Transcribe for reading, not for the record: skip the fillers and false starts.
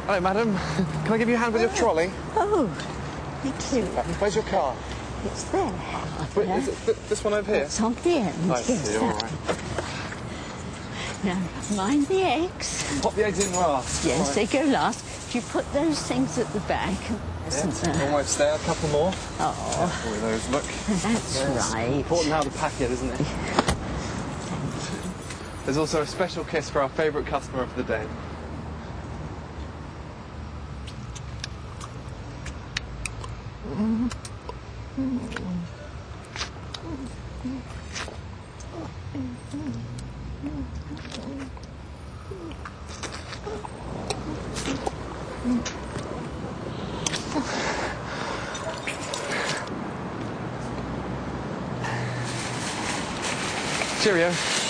Hello, madam. Can I give you a hand with your trolley? Oh, thank you. Where's your car? It's there. Wait, is it this one over here? It's on the end, I yes. see, all right. Now, mind the eggs. Pop the eggs in last. Yes, All they right. go last. If you put those things at the back, isn't there? Almost there, a couple more. Oh, All of those, look. that's right. Important how to pack it, isn't it? There's also a special kiss for our favourite customer of the day. Cheerio.